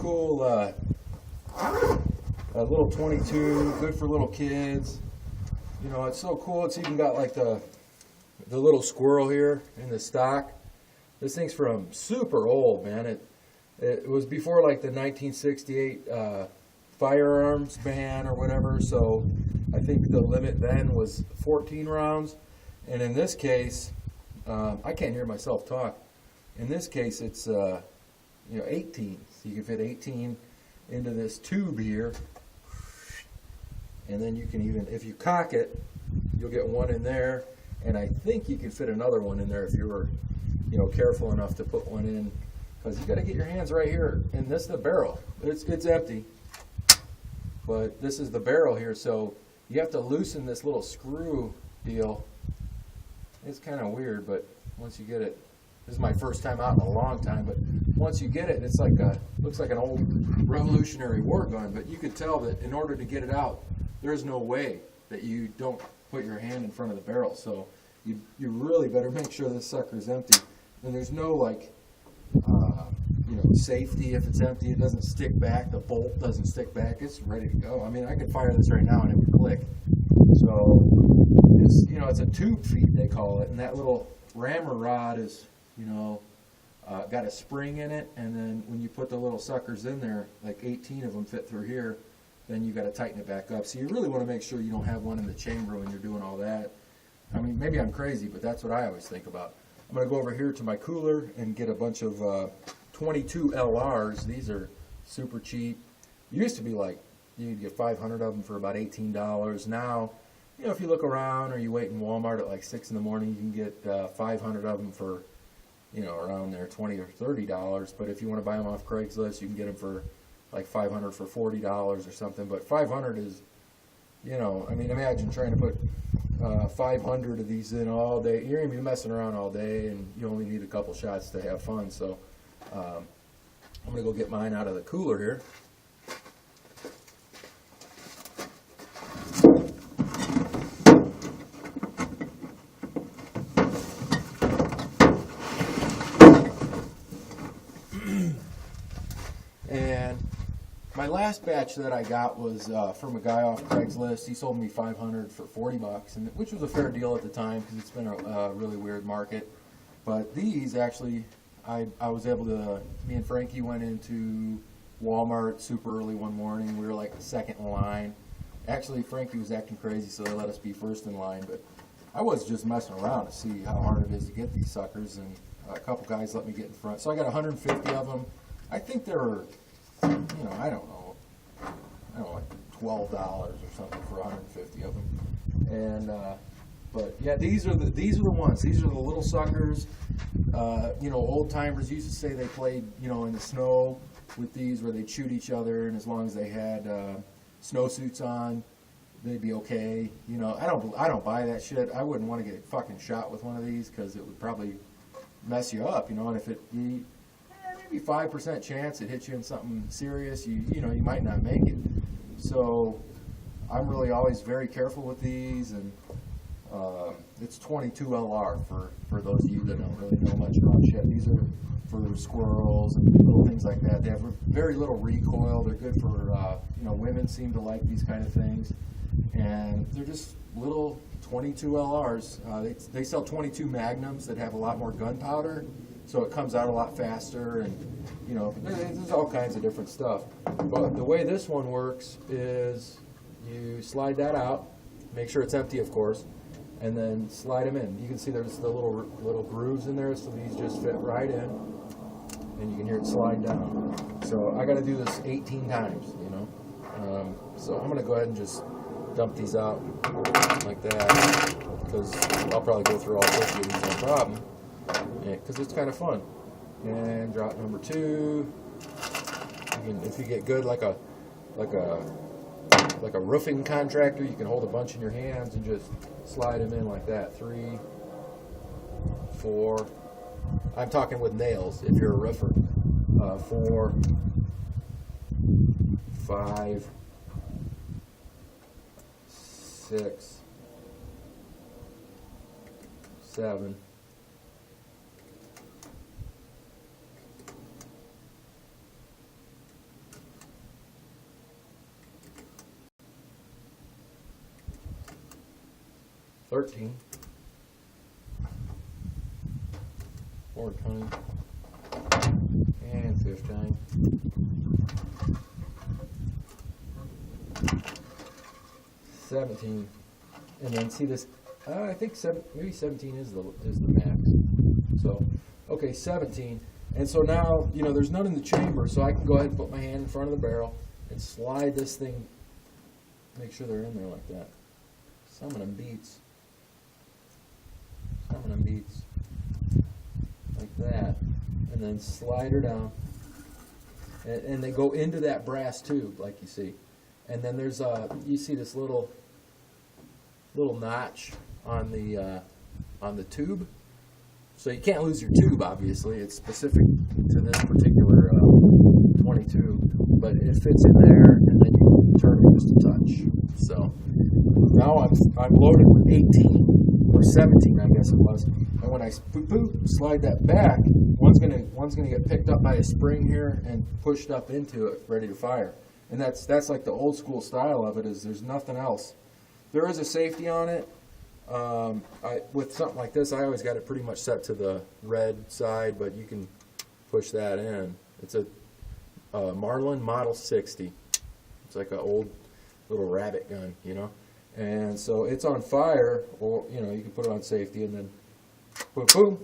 cool a little 22, good for little kids. You know, it's so cool. It's even got like the little squirrel here in the stock. This thing's from super old, man. It was before like the 1968 firearms ban or whatever. So I think the limit then was 14 rounds. And in this case, I can't hear myself talk. In this case, it's 18. So you can fit 18 into this tube here. And then you can even, if you cock it, you'll get one in there. And I think you can fit another one in there if you were, careful enough to put one in. Because you got to get your hands right here. And this is the barrel. It's empty. But this is the barrel here. So you have to loosen this little screw deal. It's kind of weird, but once you get it, this is my first time out in a long time, but once you get it, it's like looks like an old Revolutionary War gun, but you could tell that in order to get it out, there's no way that you don't put your hand in front of the barrel. So you really better make sure this sucker's empty. And there's no safety if it's empty. It doesn't stick back. The bolt doesn't stick back. It's ready to go. I mean, I could fire this right now and it would click. So it's a tube feed, they call it, and that little rammer rod is got a spring in it, and then when you put the little suckers in there, like 18 of them fit through here, then you got to tighten it back up. So you really want to make sure you don't have one in the chamber when you're doing all that. I mean, maybe I'm crazy, but that's what I always think about. I'm going to go over here to my cooler and get a bunch of 22 LRs. These are super cheap. Used to be like you'd get 500 of them for about $18. Now, if you look around or you wait in Walmart at like 6 in the morning, you can get 500 of them for around there, $20 or $30. But if you want to buy them off Craigslist, you can get them for like 500 for $40 or something. But 500 is, I mean, imagine trying to put 500 of these in all day. You're going to be messing around all day, and you only need a couple shots to have fun. So I'm going to go get mine out of the cooler here. And my last batch that I got was from a guy off Craigslist. He sold me 500 for $40, which was a fair deal at the time because it's been a really weird market. But these actually, I was able to, me and Frankie went into Walmart super early one morning. We were like the second in line. Actually, Frankie was acting crazy, so they let us be first in line. But I was just messing around to see how hard it is to get these suckers, and a couple guys let me get in front. So I got 150 of them. I think they were, I don't know, like $12 or something for 150 of them. And but yeah, these are the ones. These are the little suckers. Old timers used to say they played, in the snow with these, where they'd shoot each other, and as long as they had snowsuits on, they'd be okay. I don't buy that shit. I wouldn't want to get fucking shot with one of these because it would probably mess you up, and if maybe 5% chance it hits you in something serious, you might not make it. So I'm really always very careful with these, and it's 22 LR for those of you that don't really know much about shit. These are for squirrels and little things like that. They have very little recoil. They're good for women seem to like these kind of things, and they're just little 22 LRs. They sell 22 Magnums that have a lot more gunpowder, so it comes out a lot faster, and there's all kinds of different stuff. But the way this one works is you slide that out, make sure it's empty, of course, and then slide them in. You can see there's the little grooves in there, so these just fit right in, and you can hear it slide down. So I got to do this 18 times, so I'm going to go ahead and just dump these out like that, because I'll probably go through all 50 of these no problem. Because it's kind of fun. And drop number 2. If you get good like a roofing contractor, you can hold a bunch in your hands and just slide them in like that. 3, 4. I'm talking with nails if you're a roofer. 4, 5, 6, 7. 8, 13, 14, and 15. 17, and then see this. I think maybe 17 is the max. So, okay, 17, and so now there's none in the chamber, so I can go ahead and put my hand in front of the barrel and slide this thing. Make sure they're in there like that. Some of them beats. Some of them beats. Like that, and then slide her down, and they go into that brass tube, like you see. And then there's you see this little notch on the tube, so you can't lose your tube. Obviously, it's specific to this particular 22, but it fits in there, and then you turn it just a touch. So now I'm loaded with 18 or 17, I guess it was. And when I slide that back, one's gonna get picked up by a spring here and pushed up into it, ready to fire. And that's like the old school style of it. Is there's nothing else. There is a safety on it. With something like this, I always got it pretty much set to the red side, but you can push that in. It's a Marlin Model 60. It's like an old little rabbit gun, And so it's on fire, or you can put it on safety, and then boom, boom,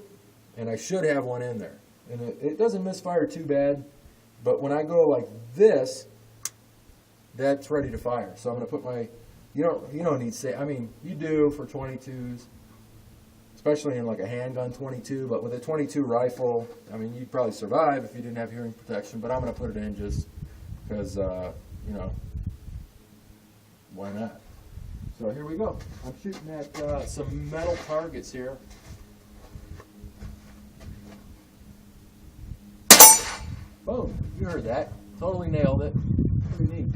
and I should have one in there. And it doesn't misfire too bad, but when I go like this, that's ready to fire. So I'm going to put my, you don't need say, I mean, you do for 22s, especially in like a handgun 22, but with a 22 rifle, I mean, you'd probably survive if you didn't have hearing protection, but I'm going to put it in just because, why not? So here we go. I'm shooting at some metal targets here. Boom, you heard that. Totally nailed it. Pretty neat.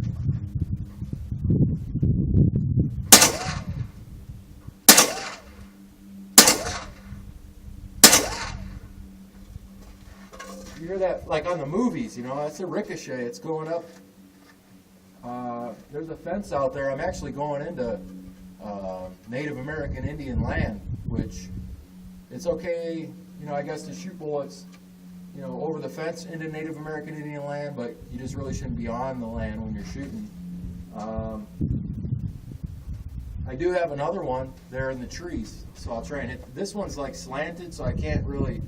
You hear that like on the movies, that's a ricochet. It's going up. There's a fence out there. I'm actually going into Native American Indian land, which it's okay, I guess to shoot bullets, over the fence into Native American Indian land, but you just really shouldn't be on the land when you're shooting. I do have another one there in the trees, so I'll try and hit. This one's like slanted, so I can't really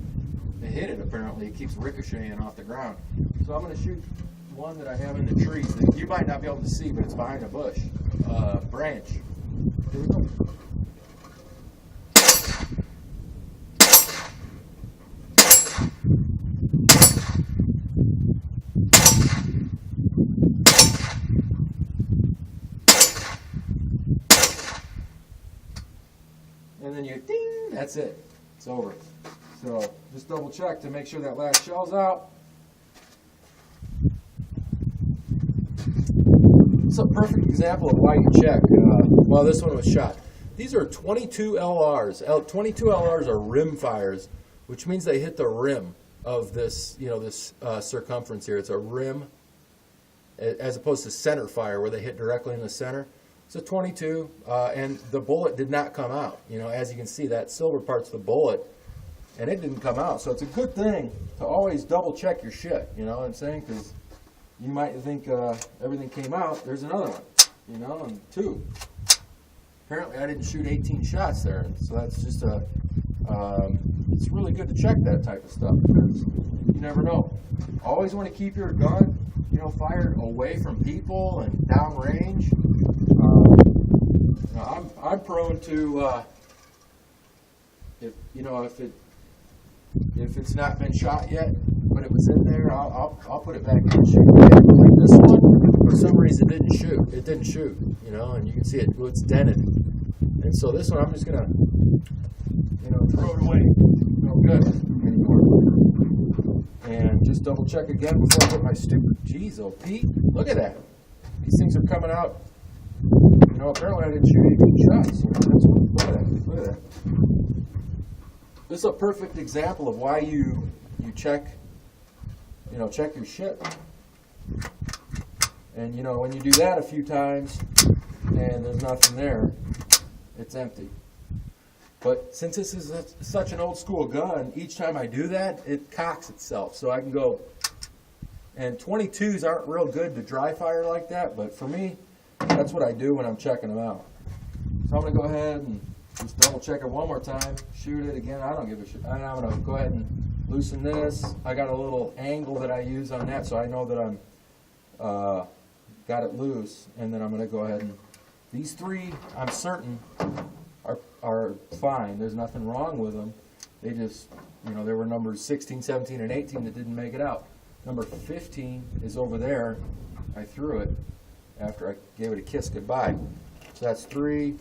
hit it. Apparently, it keeps ricocheting off the ground. So I'm going to shoot one that I have in the trees that you might not be able to see, but it's behind a bush, branch. Here we go. And then you ding, that's it. It's over. So just double check to make sure that last shell's out. It's a perfect example of why you check. Well, this one was shot. These are 22 LRs. 22 LRs are rim fires, which means they hit the rim of this, this circumference here. It's a rim, as opposed to center fire where they hit directly in the center. It's a 22, and the bullet did not come out. As you can see, that silver part's the bullet, and it didn't come out. So it's a good thing to always double check your shit. You know what I'm saying? Because you might think everything came out. There's another one, and two. Apparently, I didn't shoot 18 shots there, so that's just it's really good to check that type of stuff because you never know. Always want to keep your gun, fired away from people and downrange. I'm prone to if it's not been shot yet, but it was in there, I'll put it back in and shoot again. Like this one, for some reason, it didn't shoot. And you can see it's dented. And so this one, I'm just gonna, throw it away. No good anymore. And just double check again before I put my stupid. Jeez, oh Pete, look at that. These things are coming out. Apparently I didn't shoot 18 shots. Look at that. This is a perfect example of why you check, check your shit. And when you do that a few times and there's nothing there, it's empty. But since this is such an old school gun, each time I do that, it cocks itself. So I can go, and 22s aren't real good to dry fire like that, but for me, that's what I do when I'm checking them out. So I'm going to go ahead and just double check it one more time, shoot it again. I don't give a shit. And I'm going to go ahead and loosen this. I got a little angle that I use on that, so I know that I'm got it loose. And then I'm going to go ahead and, these three, I'm certain, are fine. There's nothing wrong with them. They just, you know, there were numbers 16, 17, and 18 that didn't make it out. Number 15 is over there. I threw it after I gave it a kiss goodbye. So that's 3.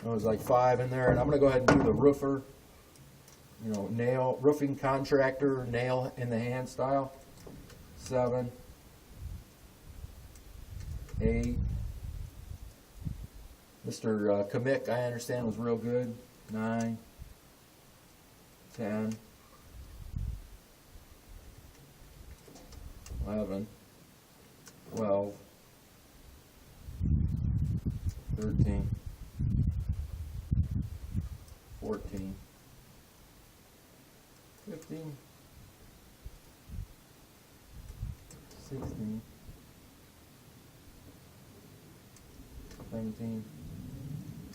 There was like 5 in there, and I'm going to go ahead and do the roofer, you know, nail, roofing contractor, nail in the hand style. 7, 8. Mr. Kamik, I understand, was real good. 9, 10, 11, 12, 13, 14, 15, 16, 17.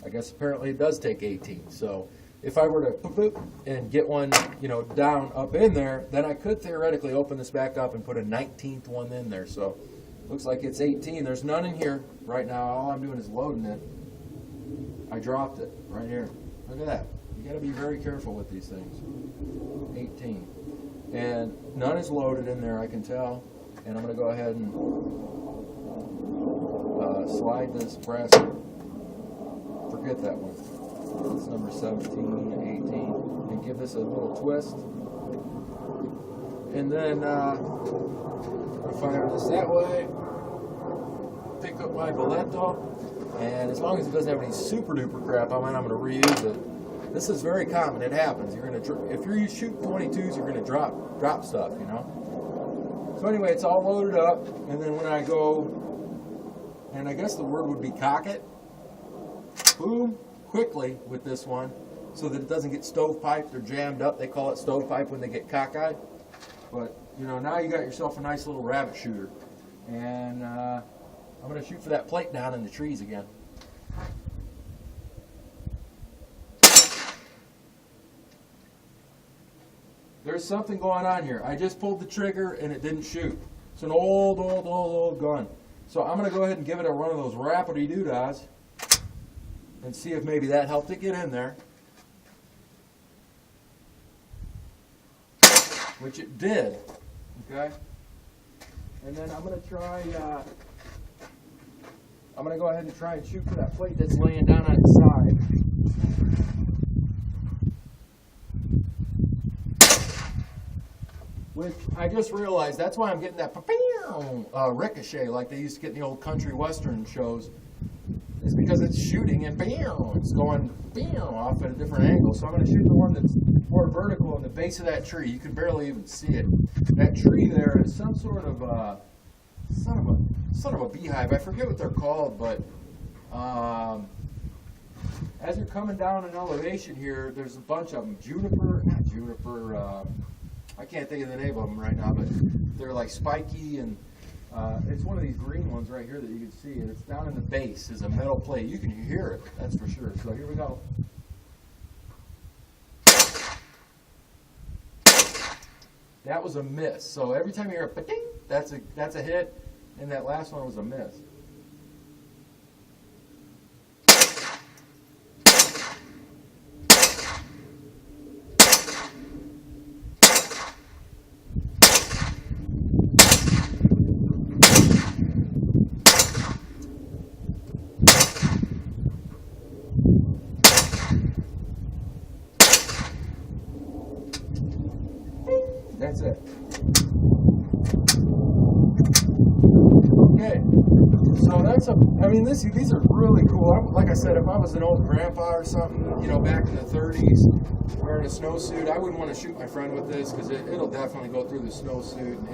I guess apparently it does take 18. So if I were to boop and get one, you know, down up in there, then I could theoretically open this back up and put a 19th one in there. So looks like it's 18. There's none in here right now. All I'm doing is loading it. I dropped it right here. Look at that. You got to be very careful with these things. 18. And none is loaded in there, I can tell. And I'm going to go ahead and slide this brass. Forget that one. It's number 17 and 18. And give this a little twist. And then I'll fire this that way. Pick up my Boleto. And as long as it doesn't have any super duper crap on it, I'm going to reuse it. This is very common. It happens. You're going to, if you shoot 22s, you're going to drop stuff, you know. So anyway, it's all loaded up, and then when I go, and I guess the word would be cock it, boom, quickly with this one, so that it doesn't get stovepiped or jammed up. They call it stovepipe when they get cockeyed. But you know, now you got yourself a nice little rabbit shooter, and I'm going to shoot for that plate down in the trees again. There's something going on here. I just pulled the trigger and it didn't shoot. It's an old gun. So I'm going to go ahead and give it a run of those rapidy-doo-dahs and see if maybe that helped it get in there. Which it did. Okay? And then I'm going to try, I'm going to go ahead and try and shoot for that plate that's laying down on its side. Which I just realized that's why I'm getting that ricochet like they used to get in the old country western shows. It's because it's shooting and it's going off at a different angle. So I'm going to shoot the one that's more vertical in the base of that tree. You can barely even see it. That tree there is some sort of son of a beehive. I forget what they're called, but as you're coming down an elevation here, there's a bunch of them. Not juniper. I can't think of the name of them right now, but they're like spiky, and it's one of these green ones right here that you can see, and it's down in the base is a metal plate. You can hear it, that's for sure. So here we go. That was a miss. So every time you hear a pa-ding, that's a hit, and that last one was a miss. That's it. Okay, so I mean, these are really cool. Like I said, if I was an old grandpa or something, you know, back in the 30s, wearing a snowsuit, I wouldn't want to shoot my friend with this because it'll definitely go through the snowsuit.